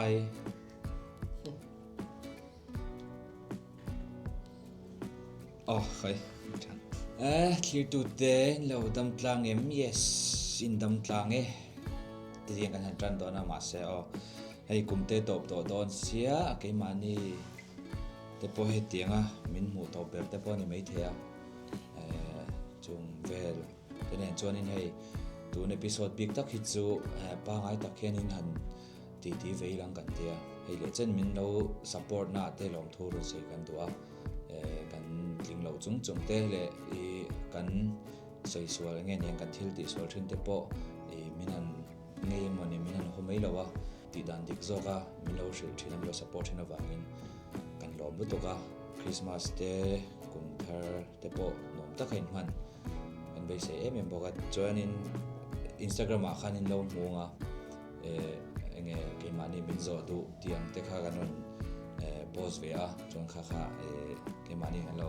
Bye. Okay. Clear to te lo dam tlang em yes in dam tlang e. Ti kan han tran do na ma se o. Hei kum te top to don sia ke mani te po he tianga min mu to ber te po ni mai thea. Chung vel te nen chuan in hei tu episode big tak hi chu pa ngai tak hian in han ti ve lang kan tia. Hei le chen min lo support na te lom thu ru sei kan tua. Kan ling lo chung te le I kan sei sual nge niang kan thil ti sual thin te po minan nge moni minan homei lawa ti dan dik zoka min lo shil thin lo support hin awangin kan lom bu toka Christmas te kum thar te po nom ta khain man kan be se em boka join Instagram a khanin lo munga nge ke mani min zo du tiang te kha kanon post ve a chon kha ke mani hello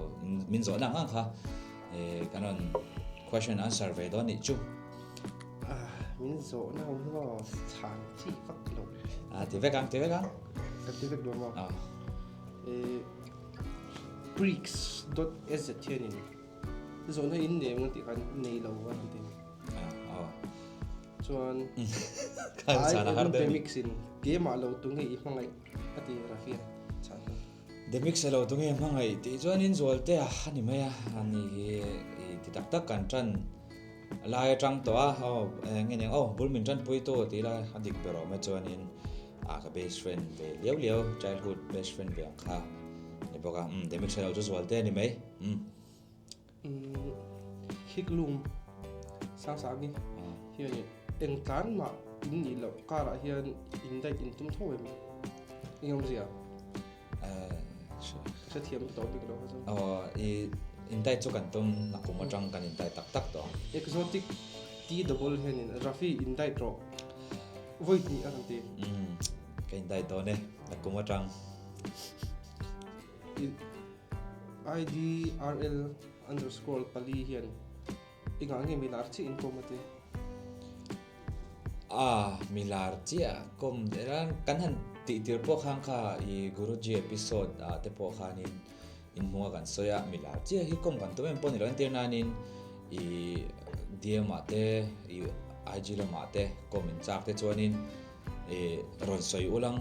min zo na ngang kha kanon question answer ve do ni chu min zo na lo chang chi fak lo ti ve kang kan ti ve do ma bricks.sz thianin zo na in ne ngi ti kan nei lo wa ti chuan kan sa na har de mixin ke ma lo tu ngi hmangai ati rafia the mix lo tu nge mangai ti chuan in zol te a ani mai a ani ti tak tak kan tran lai tang to a nge neng bul min tran pui to ti la adik pero ma chuan in ka best friend ve leo childhood best friend ve kha ni boka the mix lo chu zol te ni mai hiklum sa ni hian en kan ma in ni lo kara hian in dai in tum tho em ingom zia sẽ thiam to big lo in dai chu kan tum na kum atang kan in dai tak tak to exotic tea double hen in rafi in dai tro void ni aran ti kan in dai to ne na kum atang idrl_pali hian ingang mi lar chi in komate milar chia kom deran kan han ti tir po khang kha I guruji episode te po khanin in hunga kan soya milar chia hi kom kan to em pon ron tir nanin I DM ate I IG lo mate kom in chak te chuanin ron soi ulang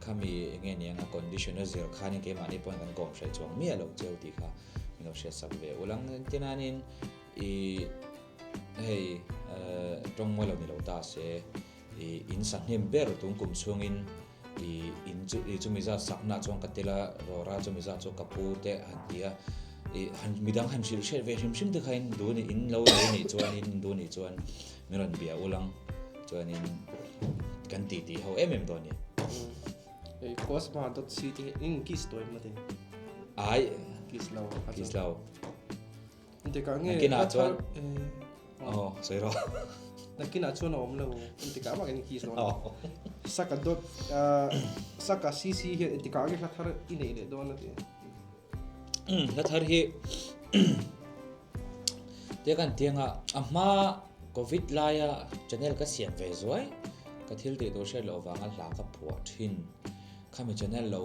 khami nge nianga conditioner zero khanin ke mani pon kan kom sai chuang mi alo cheu ti kha mino she sak ve ulang tinanin hei trong mo lo ni lo ta se in san hem ber tung kum chungin in chu mi za sakna chong katela rora chu mi za chu kapu te handia han midang han shil she ve him te khain du ni in lo ni chuan in du ni chuan meron bia ulang chuan in kan ti ho do ni cosma.ct in kis toy matin ai kis law inte ka nge kina chuan sei ro nakina chuan om lo inte ka ma kan kis lo saka cc he inte ka ge thar inei le don ati la thar hi te kan tianga ama covid laya channel ka siam ve zoi ka thil te do share lo wanga hla ka phua thin khami channel lo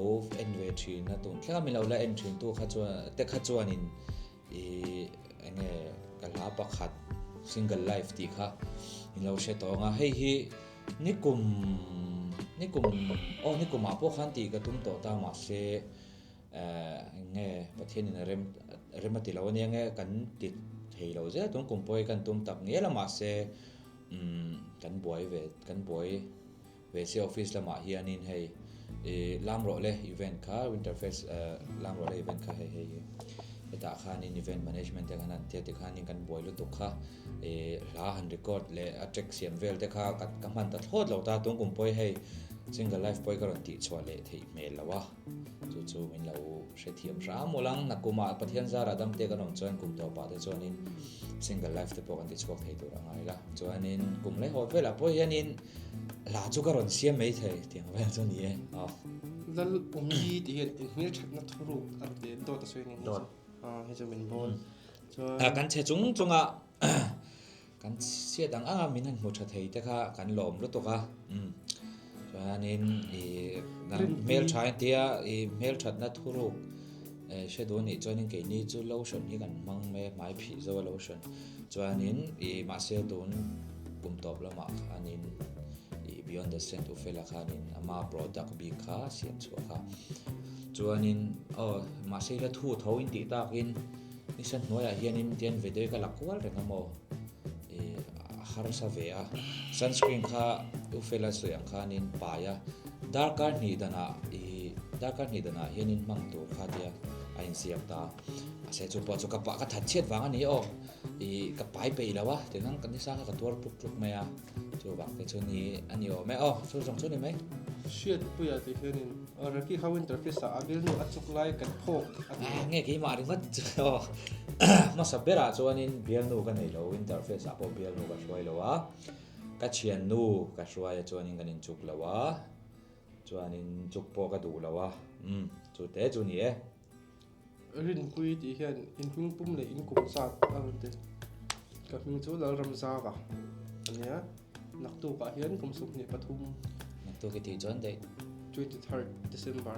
nv thin na tun thla mi lo la en thin tu kha chuan te kha chuan in enge kala pakhat single life ti kha in lo she to nga hei hi nikum apo khan ti ka tum to ta ma se nge pathian in remati lo ne nge kan ti thei lo je tung kum poi kan tum tak nge la ma se kan boi ve se office la ma hianin hei lam ro le event kha winterfest lam ro le event kha hei eta khanin event management te kanan te khanin kan boi lu tu kha la han record le attract siam vel te kha kat kaman ta thot lo ta tung kum poi hei single life poi karon ti chwa le thei me lawa chu min lo she thiam ra molang na kuma pathian zara dam te kanon chuan kum to pa te chuanin single life te po kan ti chok thei tur angai la chuanin kum le ho vela poi hianin la chu karon siam mei thei tiang vel chu ni dal umji ti hian in hmel thatna thuru arte do ta soin ni he chu min bol kan che chunga kan sia dang anga min han mo tha thei te kha kan lom lu to ka chuanin mail try tia mail that na thuru shadow ni chuanin ke ni chu lotion hi kan mang me mai phi zo lotion chuanin ma se dun top lama anin beyond the strength of fela khanin ama product bi kha siam chu kha chuanin ma se la thu thoin ti takin isan noya hianin tian video ka lakwal rengamo har sa vea sunscreen kha u fela so yang khanin paya darker ni dana hianin mang tu kha dia ain siak ta ase chu po chu ka pa ka that chet wang ani ka pai pe lawa tenang kan sa ka tur puk truk maya chu bak te chu ni ani me chu jong chu ni mai shit puya te hianin raki how interface sa abil no achuk lai kan phok nge ki ma ri mat ma sabera chuanin bial nu kan nei lo interface apo bial nu ka shwai lowa ka chian nu ka shwai chuanin kan in chuk lawa chuanin chuk po ka du lawa chu te chu ni rin pui ti hian in hming pum le in kum sa te ka hming chu lal ram za ka ania nak tu ka hian kum suk ni pathum nak tu ki ti chuan dei 23rd December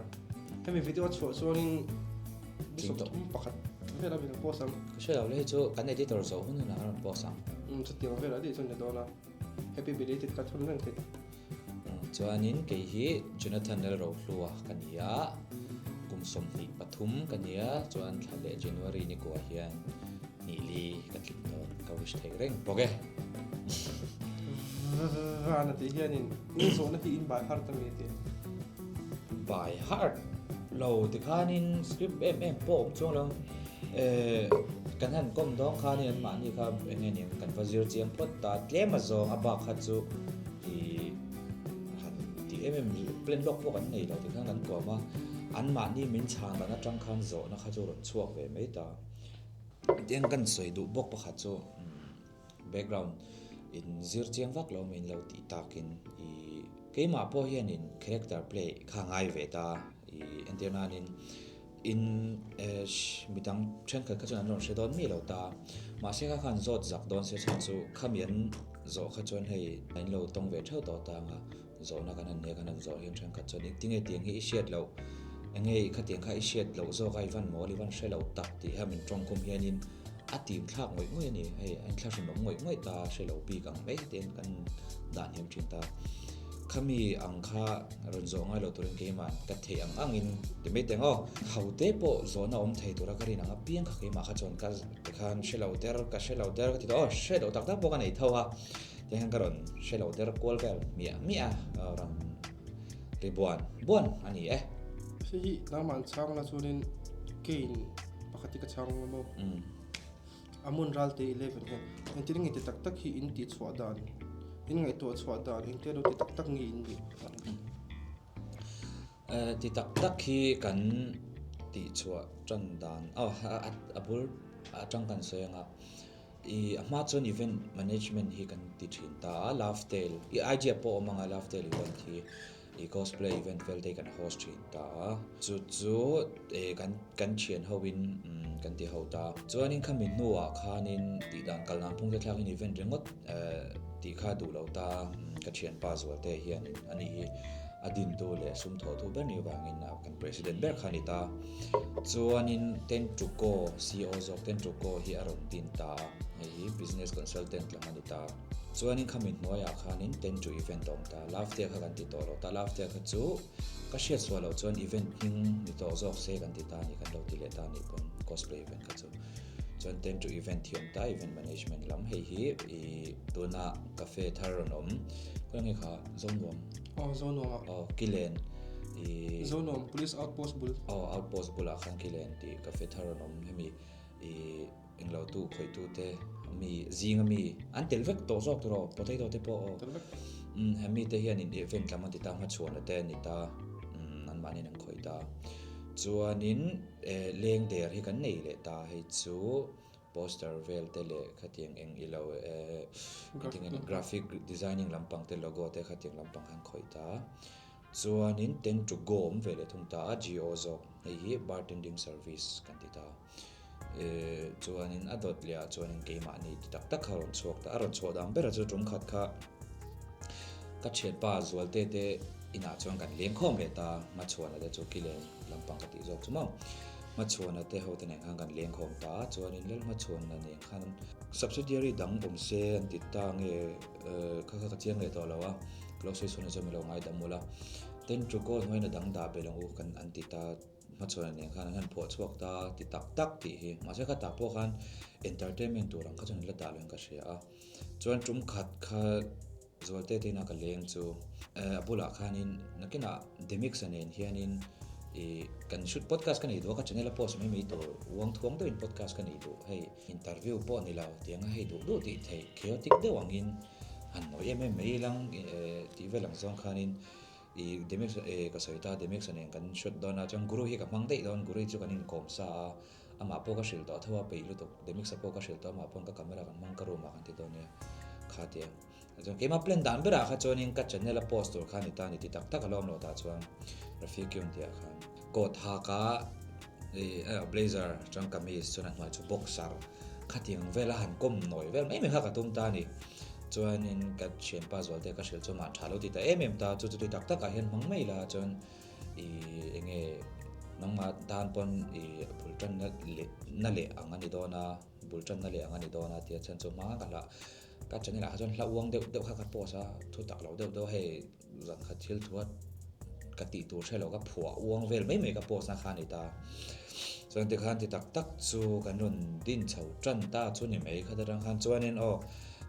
hemi video chu chuanin bisop tum pakhat vela bin posam ka shela le chu kan editor zo hun na ran po sang chu tiang vela di chun dona happy belated ka thun lang te chuanin ke hi Jonathan nel ro hlua kania kumsom hi pathum kania chuan thale January ni ko hian ni li ka tlik ton ka wish thei reng poge ana te hianin ni so na ki in by heart me te by heart lo ti khanin script po chung lang kan han kom dong khanin ma ni kha engeni kan fazir chiam pot ta tlema zong aba kha chu ti plan block po kan nei lo ti khan kan ko ma an ma ni min chang na tang khan zo na kha chu ron chuak ve mai ta tiang kan soi du bok pa kha chu background in zir chiang vak lo min lo ti takin keima po hian in character play kha ngai ve ta internanin in mitang chen kha kha chuan ron shedon mi lo ta ma se kha khan zot zak don se chu khamian zo kha chuan hei nain lo tong ve thau to ta nga zo na kan ne kan zo hian chen kha chuan tinge tiang hi shet lo engei kha tiang kha shet lo zo kai van mo li van she lo tak ti hamin tong kum hianin atim thak ngoi ni hei an thla shin ngoi ta she lo pi kang me ten kan dan hem thin ta khami angkha ron zo ngai lo turin ke man ka the angin te me teng haute po zona om thei tura karin anga piang kha ke ma kha chon ka khan shelo der ka ti shelo tak tak po ka nei thawa te han karon shelo der kol vel mia ram ribuan bon ani hi naman chang la chunin kein pakati ka chang mo amun ralte 11 hen enting ite tak tak hi in ti chwa dan in ngai to chwa dan in te ro ti tak tak ngi in ni ti tak tak hi kan ti chwa chan dan abul atang kan soyanga ama chon event management hi kan ti thin ta Loftail idea po manga Loftail event hi cosplay event vel te kan host thin ta chu kan chian howin kan ti ho ta chuanin khamin nuwa khanin ti dan kalna phung te thlak in event rengot ti kha du lo ta ka chian pa zual te hian ani hi adin to le sum tho thu ber ni wangin na kan president ber khani ta chuanin ten to ko CEO zok ten to ko hi aron tin ta hi business consultant la mani ta chuanin khamin noya khanin ten to event om ta Loftail kha kan ti to lo ta Loftail kha chu ka share swalo chuan event hing ni to zok se kan ti ta ni kan lo ti le ta ni pon cosplay event kha chu chuan ten to event thiam ta event management lam hei hi tuna cafe tharonom kang kha zongom zonoma kilen zonom police outpost bul outpost bula khan kilen ti cafe tharonom hemi englo tu khoi tu te mi zinga mi antel vek to zok to ro potato te po hemi te hian in event lam ti ta ma chuan te ni ta an mani nang khoi ta chuanin leng der hi kan nei le ta hei chu poster vel te le khatiang eng ilo khatiang graphic designing lampang te logo te khatiang lampang han khoi ta chuanin ten to go om vele thung ta GO zo hi bartending service kan ti ta chuanin adot lia chuanin keima ni tak tak haron chuak ta aron chhodam bera chu tum khat kha ka chet pa zual te ina chuan kan leng khom le ta ma chuan la chu ki le lampang ka ti jok chuma ma chuan te ho te ne kan leng khom ta chuan in lel ma chuan na ne khan subsidiary dang bom se an ti ta nge kha kha chiang le to lawa close sona chami lo ngai damula ten tru ko ngoi na dang da be lo kan an ti ta ma chuan ne khan han pho chuak ta ti tak tak ti hi ma se kha ta po khan entertainment turang kha chon la ta leng ka sia a chuan tum khat kha zolte te na ka leng chu abula khanin nakina demix anen hianin kan shoot podcast kan ido ka channel post mai to wang thuang to in podcast kan ido hei interview po ni law tiang hei do ti thei chaotic de wangin han noi mai lang ti velang zong khanin demix ka soita demix anen kan shoot dona chang guru hi ka mang dei don guru chu kanin kom sa ama po ka shil to thawa pe lu to demix po ka shil to ma pon ka camera kan mang ka ro ma kan ti don ne khatia ajong kema plan dan bera kha chonin ka channel post tur khan ita ni ti tak tak alom lo ta chuan rafiq yum dia khan ko tha ka blazer chang kamis chuan ma chu boxer khating vela han kom noi vel mai me kha ka tum ta ni chuanin ka chen pa zol te ka shil chu ma thalo ti ta ta chu ti tak tak a hian mang mai la chuan enge nangma dan pon bultan na le angani dona bultan na le angani dona tia chan chu ma ka la ka chani la hajon la uang deuh kha ka posa thu tak lo deuh hei zan kha thil thuat ka ti tur thelo ka phua uang vel mai ka posa khani ta chuan ti khan ti tak tak chu kan run din chho tran ta chu ni mai kha darang khan chuanin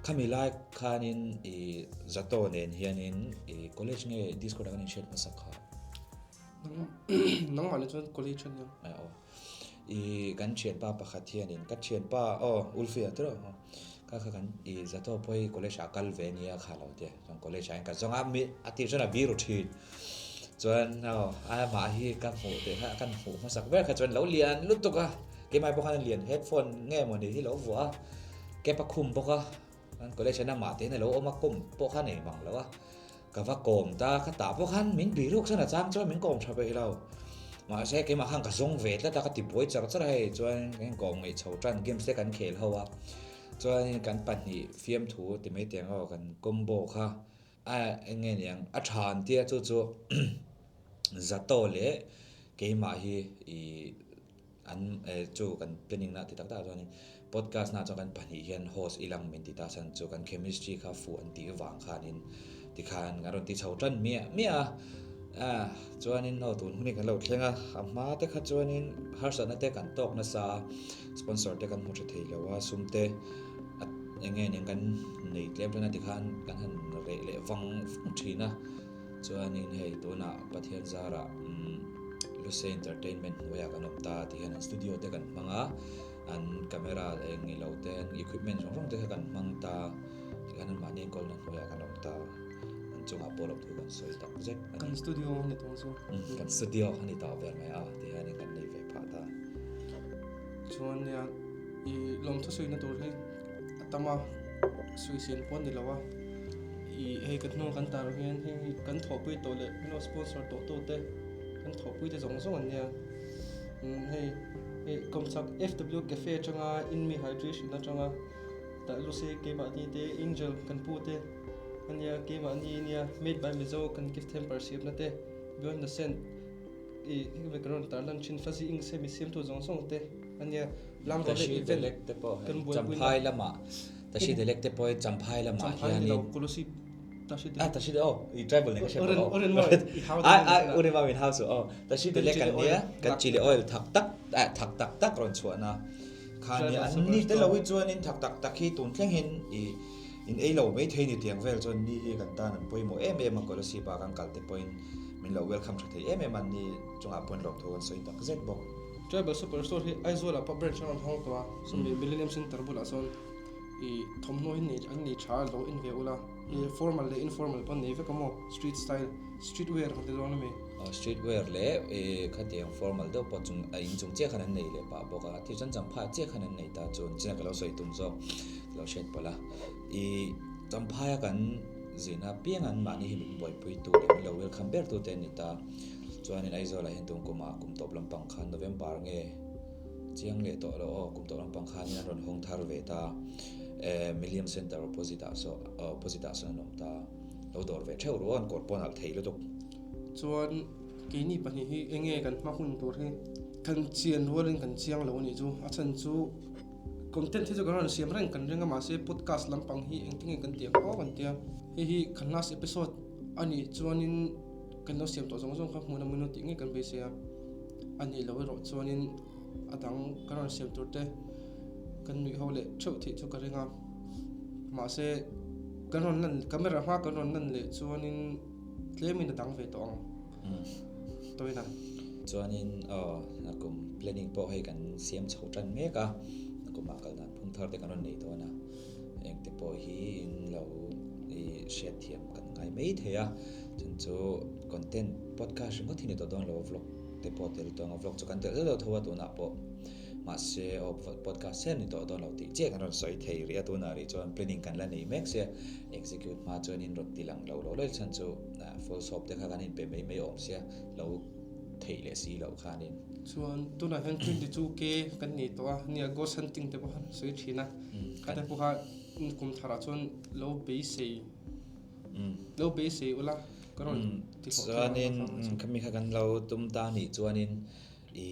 khami lai khanin zato nen hianin college nge discord kan share ma sakha nang ma le chuan college chen kan chen pa pakhat hianin ka chen pa ulfi atro ka kan zato poi college akal venia khalo te jong college ai ka zonga mi ati chona biru thi chuan ma hi ka fu te ha kan fu ma sak ver kha chuan lo lian lutuka ke mai pokhan lian headphone nge mo ni hi lo wa ke pa khum poka kan college na ma te na lo oma kum pokhan nei mang lo wa ka va kom ta kha ta pokhan min biru sana chang chuan min kom thabe lo ma se ke ma hang ka zong ve ta ka ti poi char char hai chuan ngen kom ngai chho tran game se kan khel hawa chuan kan pan hi fiam thu ti mai tiang ho kan combo kha nge niang a than tia chu zato le ke ma hi an chu kan planning na ti tak ta chuan podcast na chu kan pan hi hian host ilang min ti ta san chu kan chemistry kha fu an ti wang khanin ti khan ngaron ti chho tran mia chuanin no tun huni kan lo thlenga amma te kha chuanin harsa na te kan tok na sa sponsor te kan mu the thei lawa sumte enge ning kan nei tlem na ti khan kan han re le wang thina chuanin hei to na pathian zara Luce Entertainment waya kan opta ti han studio te kan manga an camera engi lo te equipment rong te kan mangta ti kan mani kol na waya kan opta chunga polop tu kan soi tak je kan studio ni to so kan studio hani ta ver mai ti hani kan nei ve pha ta chuan ya lom thu sui na tur hi atama sui sin pon ni lawa hei kan no kan tar hian hi kan thopui to le no sponsor to te kan thopui te zong zong an ya hei komsak FW cafe changa in me hydration na changa ta Lucy ke ba ni te angel kan pu te ania ke ma ni nia made by Mizo kan gift temper sip na te beyond the scent we kan tar lan chin fuzzy ing se mi sim to zong zong te ania lam ta shi delek te po champhai lama ta shi delek te po champhai lama hian kolosi ta shi I travel ne she oren ma min house ta shi delek kan nia kan chili oil thak tak ron chuana khan ni an ni te lo wi chuan in thak tak hi tun thleng hin in ei lo mai thein ni tiang vel chon ni kan ta nan poimo em ko si pa kan kalte point min lo welcome to the an ni chunga point lo thon soi tak zet bok travel superstore hi aizola pa branch on hong to so millennium center bula son thomno hin ni an ni tha lo in ve ula formal le informal pan ni ve kamo street style street wear de don me street wear le khatiang formal do po chung in chung che khanan nei le pa boka ti chan cham pha che khanan nei ta chon chen ka lo soi tum zo lo shet pola cham pha ya kan zina piang an ma ni hin boy pui tu le lo welcome back to ten ta chuan in aizola hin tum kuma kum top lampang khan November nge chiang le to lo kum top lampang khan ni ron hong thar ve ta Million Center opposite so nom ta lo dor ve theu ron kor pon al thei lo to chuan ke ni pani hi enge kan ma hun tur hi kan chian rolin kan chiang lo ni chu a chan chu content hi chu kan siam rang kan renga ma se podcast lampang hi engting kan tiang o kan tia hi kan last episode ani chuanin kan lo siam to jong kha hmuna minu ti nge kan be se ani lo ro chuanin adang kan siam tur te kan mi hole chau thi chu ka renga ma se kan nan camera ha kan nan le chuanin tlemin dang ve to ang toina chuanin akum planning po hai kan siam chho tan me ka akum akal na phung thar te kan nei to na eng te po hi in lo i share thiam kan ngai mai theya chun chu content podcast ngo thini to don lo vlog te po tel to vlog chu kan te lo thowa to na po ma se podcast sen ni to don lo ti che kan ron soi thei ria to na ri chuan planning kan la nei mek se execute ma chuan in rot tilang lo le chan chu full stop te kha kan in pe mai om sia lo thei le si lo khanin chuan tuna han tin ti chu ke kan ni to a nia go hunting te bo soi thina ka te po ha kum thara chuan lo be sei ula karon ti chuanin kami kha kan lo tum ta ni chuanin i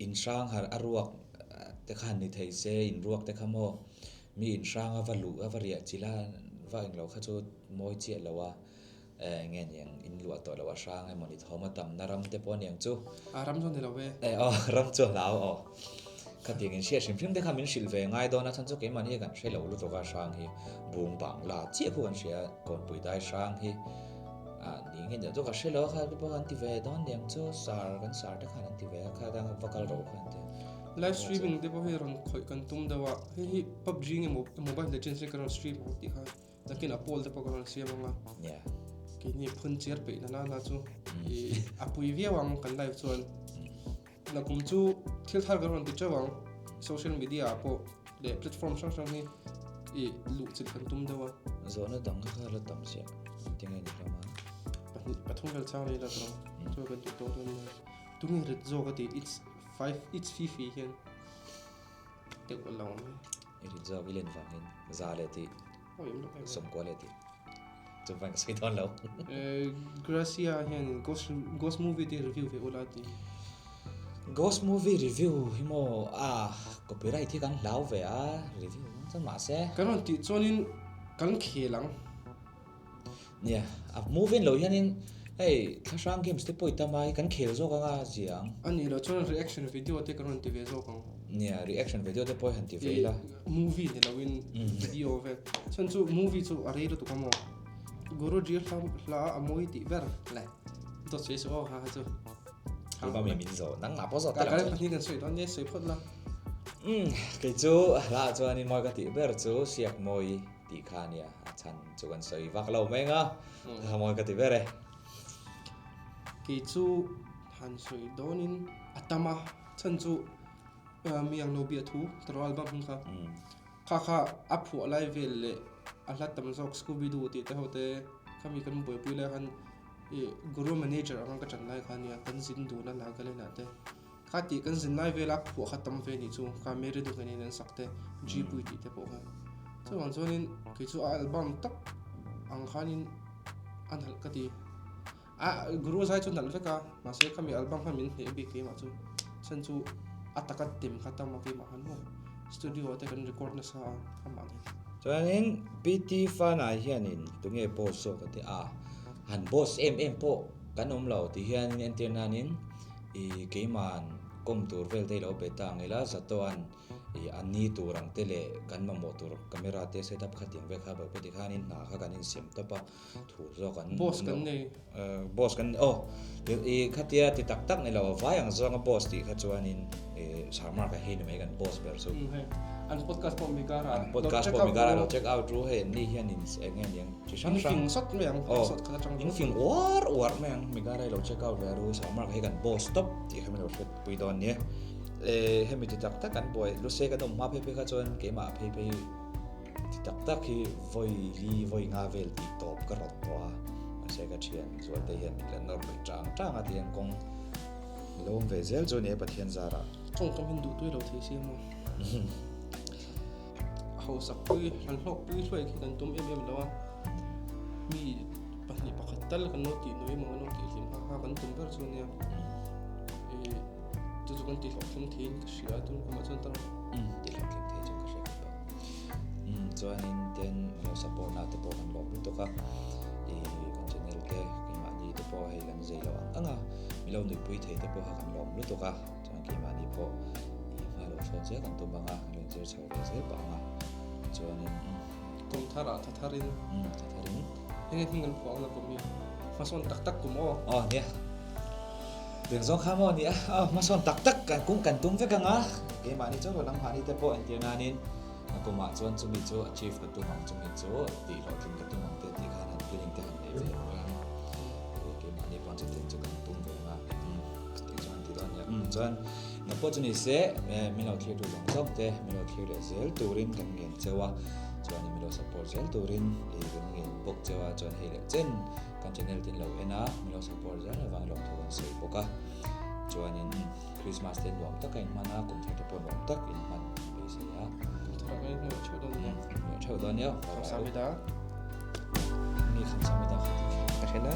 in sang har aruak te khan ni thei se in ruak te khamo mi in sang avalu avaria chila va eng lo kha chu moi che lawa nge yang in lua to lawa sang ai moni thoma tam naram te pon yang chu aram chon de lo ve ram chu lao ka ting in sia sim phim te khamin sil ve ngai do na chan chu ke mani kan she lo lu to ka sang hi bung bang la che khu kan sia kon pui dai sang hi ni nge de to ka she lo kha po kan ti ve don yang chu sar te khan ti ve kha dang vocal ro khan te live streaming te bo he ron khoi kan tum da wa he PUBG nge mobile legends kan stream ti kha lakin apol te po kan sia manga yeah ke ni phun cher pe na chu e apui via wang kan live chuan na kum chu thil thar garon ti chawang social media po le platform sang ni e lu chit kan tum da wa zo na dang kha la tam sia ting ai ni lama pathung vel chang ni la tro chu kan tu to tu ni ret zo ka ti it's fifi hian te ko law me i ri zo vilen wangin za le ti o yum lo som ko le ti chu wang sai don lo Gracia hian ghost movie ti review ve ola ti ghost movie review himo copyright thi kan lau ve review chan ma se karon ti chonin kan khelang nia movie lo hianin hey thasang games te poi tamai kan khel zo ka jiang ani lo chon reaction video te karon ti ve zo kang nia reaction video te poi han ti ve la movie ni lawin video ve chan chu movie chu are ro tu kamo guru ji la amoi ti ver le to se so ha chu ba mi min zo nang na po zo ka ta ka ni kan soi don ne soi phot la ke chu la chuan in moi ka ti ber chu siak moi ti khania chan chu kan soi vak lo menga moi ka ti bere ke chu han soi donin atama chan chu miang no bia thu tro album kha kha aphu lai vel le ala tam zok scooby doo ti te hote kami kan boy pui le han guru manager ang ka chan lai khania kan zin du na la gale na te khati kan zin lai vela phu khatam ve ni chu ka mere du kan in sakte g pui ti te po ha so wan zonin ke chu album tak ang khanin an hal ka ti guru sai chu nal veka ma se kami album khamin he bi ke ma chu chan chu ataka tim khatam ma ke ma han ho studio te kan record na sa ama ni chuanin pt fan hianin tunge post so ka ti han boss em po kan lo ti hianin antennanin i keiman kom tur vel te lo beta ngela zatoan i ani turang tele kan ma motor camera te setup khating ve kha ba peti khanin na kha kanin sim tapa thu zo kan boss kan nei boss kan i khatia ti tak tak nei lo wayang zo nga boss ti kha chuanin sarmar ka hin me kan boss ber so an podcast po mi gara lo check out ru he ni hianin engen yang chi sang fing sot me ang sot kha chang in fing war me ang mi gara lo check out ve ru sarmar ka he kan boss stop ti kha me lo set pui don ne he mi ti tak tak kan boy lu se kan ma phe kha chuan ke ma phe ti tak tak hi voi nga vel ti top ka rot to se ka chian chuan te hian le nor mai tang a tiang kong lom ve zel chu ne pathian zara chong kam hindu tu lo thei sim mo ho sak pui han hlok pui hloi ki kan tum lawa mi pahni pakhatal kan no ti noi mo no ti him ha ha kan tum ber chu nia tu chu kan ti lo thum thin ka sia tu ko ma chon tar ti lo kem thei chu ka hre pa chuan in ten no support na te po kan lom to ka kan channel te ki ma ni te po hei kan zei lo anga mi lo nei pui thei te po ha kan lom lu to ka chuan ki ma ni po ma lo so che kan tu banga lo che chho le se pa nga chuan in tum thara thatharin thatharin henge thingan phuang na ko mi ma son tak tak kum o nia đường gió khá mòn nhỉ mà son tắc tắc cả cũng cần tung với cả ngã cái mà đi chỗ rồi nắng hà đi tới bộ anh tiếng anh cũng mà chuan chúng mình chỗ achieve cái tung hàng chúng mình chỗ tỷ lệ kinh cái tung hàng tiền thì khả năng cái những cái hàng này về cái mà đi quan trọng tiền cho cần tung về mà tiếng chuan thì đó nhỉ chuan nó có chúng mình sẽ mình làm kia được lòng thế mình làm kia để dễ turin cần nghiền chơi chuan mình làm support dễ turin để cần nghiền bốc chơi chuan hay là chân kan channel tin lo ena milo support jar wang long thon sei poka chuan in Christmas ten lom tak in mana kum thate pon lom tak in man be se ya tum thara ngai no chu don nia no chau don ya kamsamida ni khamsamida ka hena